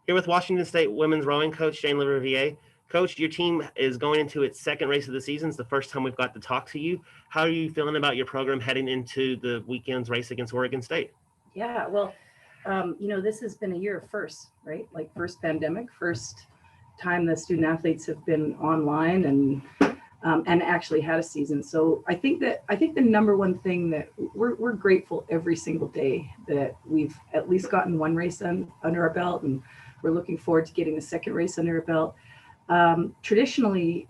Here with Washington State women's rowing coach Jane LaRiviere. Coach, your team is going into its second race of the season. It's the first time we've got to talk to you. How are you feeling about your program heading into the weekend's race against Oregon State? Yeah, well, this has been a year of firsts, right? Like first pandemic, first time the student athletes have been online and actually had a season. So I think the number one thing that we're grateful every single day that we've at least gotten one race under our belt, and we're looking forward to getting the second race under our belt. Traditionally,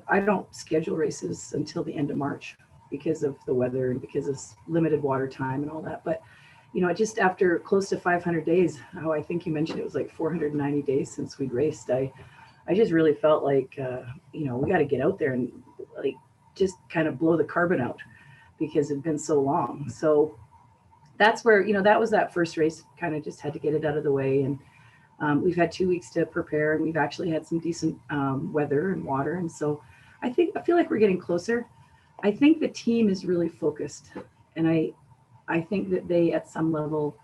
I don't schedule races until the end of March because of the weather and because of limited water time and all that. But just after close to 500 days, how I think you mentioned it was like 490 days since we'd raced, I just really felt like, we got to get out there and like just kind of blow the carbon out because it'd been so long. So that's where, that was that first race, kind of just had to get it out of the way. And we've had 2 weeks to prepare, and we've actually had some decent weather and water. And so I feel like we're getting closer. I think the team is really focused, and I think that they at some level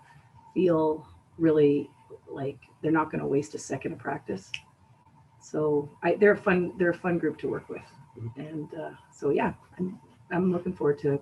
feel really like they're not going to waste a second of practice. So they're a fun group to work with, and so yeah, I'm looking forward to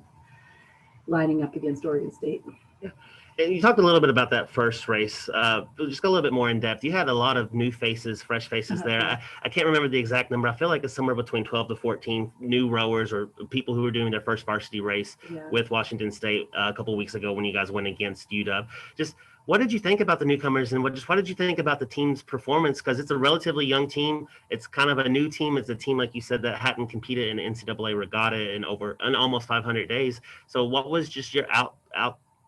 lining up against Oregon State. Yeah. And you talked a little bit about that first race. Just go a little bit more in depth. You had a lot of new faces, fresh faces there. I can't remember the exact number. I feel like it's somewhere between 12 to 14 new rowers or people who were doing their first varsity race with Washington State a couple of weeks ago when you guys went against UW. Just what did you think about the newcomers, and what did you think about the team's performance? Because it's a relatively young team. It's kind of a new team. It's a team, like you said, that hadn't competed in NCAA regatta in almost 500 days. So what was just your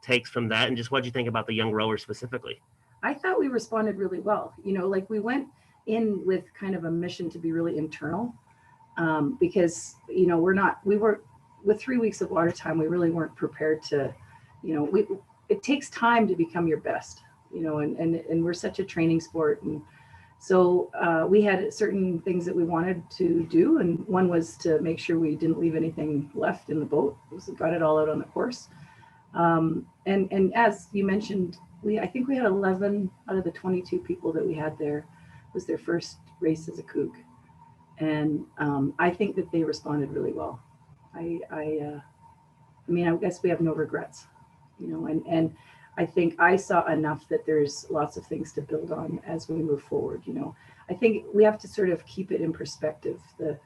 takes from that, and just what did you think about the young rowers specifically? I thought we responded really well. Like we went in with kind of a mission to be really internal, because we were with 3 weeks of water time. We really weren't prepared to, it takes time to become your best, and we're such a training sport. And so we had certain things that we wanted to do. And one was to make sure we didn't leave anything left in the boat. We got it all out on the course. And as you mentioned, I think we had 11 out of the 22 people that we had there was their first race as a Coug. And I think that they responded really well. I guess we have no regrets, and I think I saw enough that there's lots of things to build on as we move forward. I think we have to sort of keep it in perspective. The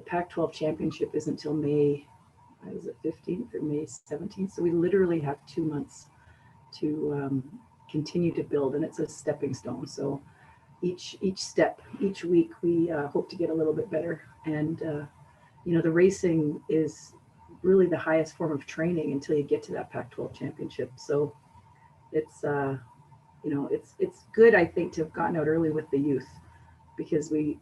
Pac-12 championship is until May 15th or May 17th. So we literally have 2 months to continue to build, and it's a stepping stone. So each step, each week, we hope to get a little bit better. And the racing is really the highest form of training until you get to that Pac-12 championship. So it's it's good, I think, to have gotten out early with the youth, because we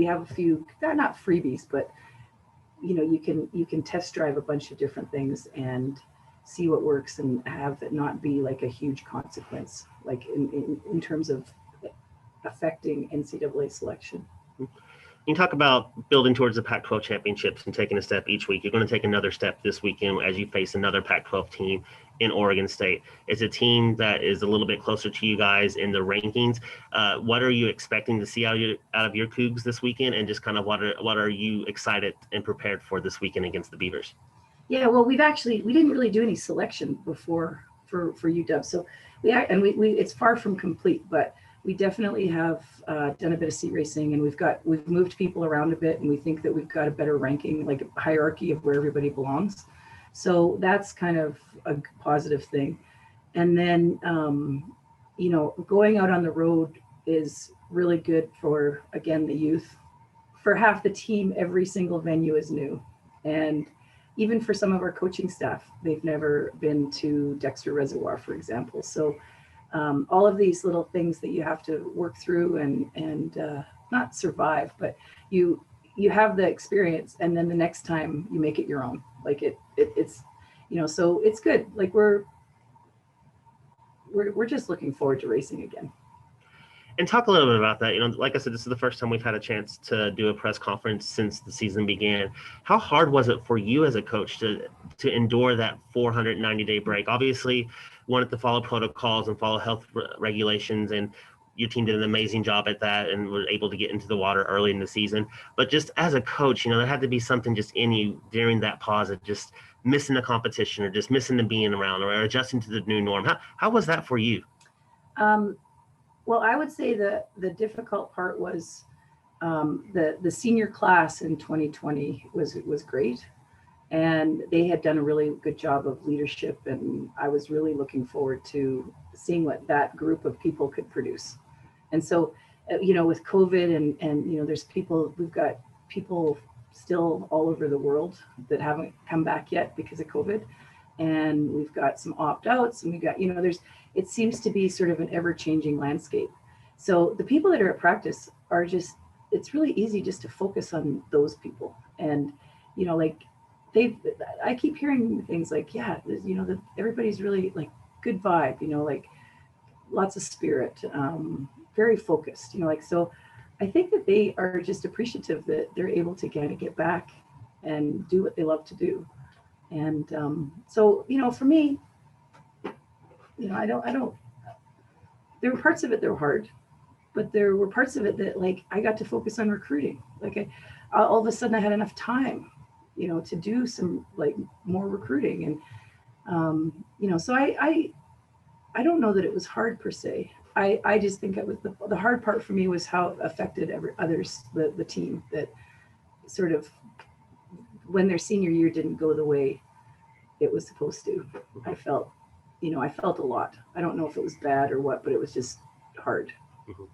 have a few, not freebies, but you can test drive a bunch of different things and see what works and have it not be like a huge consequence, like in terms of affecting NCAA selection. You talk about building towards the Pac-12 championships and taking a step each week. You're going to take another step this weekend as you face another Pac-12 team in Oregon State. It's a team that is a little bit closer to you guys in the rankings. What are you expecting to see out of your Cougs this weekend, and just kind of what are you excited and prepared for this weekend against the Beavers? Yeah, well, we didn't really do any selection before for UW, so we it's far from complete, but we definitely have done a bit of seat racing, and we've moved people around a bit, and we think that we've got a better ranking, like a hierarchy of where everybody belongs. So that's kind of a positive thing. And then, going out on the road is really good for, again, the youth. For half the team, every single venue is new. And even for some of our coaching staff, they've never been to Dexter Reservoir, for example. So all of these little things that you have to work through and not survive, but you have the experience, and then the next time you make it your own. Like it's so it's good. Like we're just looking forward to racing again. And talk a little bit about that. Like I said, this is the first time we've had a chance to do a press conference since the season began. How hard was it for you as a coach to endure that 490-day break? Obviously, wanted to follow protocols and follow health regulations. And your team did an amazing job at that and were able to get into the water early in the season. But just as a coach, there had to be something just in you during that pause of just missing the competition or just missing the being around or adjusting to the new norm. How was that for you? Well, I would say the difficult part was the senior class in 2020 was great, and they had done a really good job of leadership, and I was really looking forward to seeing what that group of people could produce. And so, with COVID and we've got people still all over the world that haven't come back yet because of COVID, and we've got some opt-outs, and we got it seems to be sort of an ever-changing landscape. So the people that are at practice are just, it's really easy just to focus on those people. And, I keep hearing things like, everybody's really like good vibe, like lots of spirit, very focused, so I think that they are just appreciative that they're able to kind of get back and do what they love to do. And so, for me, I don't, there were parts of it that were hard, but there were parts of it that I got to focus on recruiting. All of a sudden I had enough time, to do some more recruiting. And, so I don't know that it was hard per se. I just think it was the hard part for me was how it affected others, the team, that sort of when their senior year didn't go the way it was supposed to. I felt a lot. I don't know if it was bad or what, but it was just hard. Mm-hmm.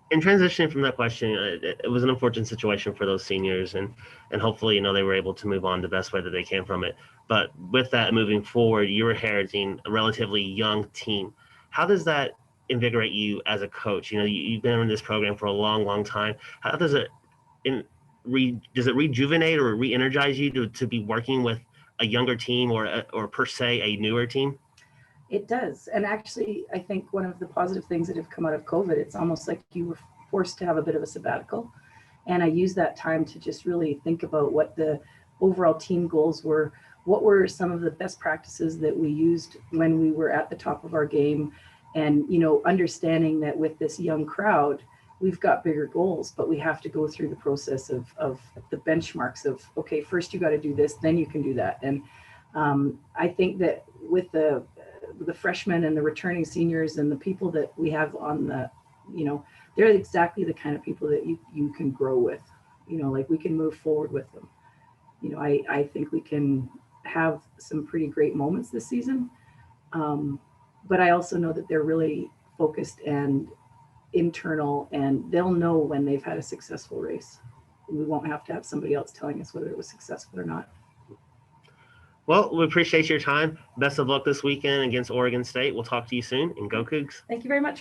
In transitioning from that question, it was an unfortunate situation for those seniors, and hopefully, they were able to move on the best way that they can from it. But with that moving forward, you were inheriting a relatively young team. How does that invigorate you as a coach? You've been in this program for a long, long time. How does it does it rejuvenate or re-energize you to be working with a younger team or per se a newer team? It does. And actually, I think one of the positive things that have come out of COVID, it's almost like you were forced to have a bit of a sabbatical. And I used that time to just really think about what the overall team goals were. What were some of the best practices that we used when we were at the top of our game? And, understanding that with this young crowd, we've got bigger goals, but we have to go through the process of the benchmarks of, okay, first you got to do this, then you can do that. And I think that with the freshmen and the returning seniors and the people that we have on the, they're exactly the kind of people that you can grow with, we can move forward with them. I think we can have some pretty great moments this season. But I also know that they're really focused and internal, and they'll know when they've had a successful race. We won't have to have somebody else telling us whether it was successful or not. Well, we appreciate your time. Best of luck this weekend against Oregon State. We'll talk to you soon, and go Cougs. Thank you very much.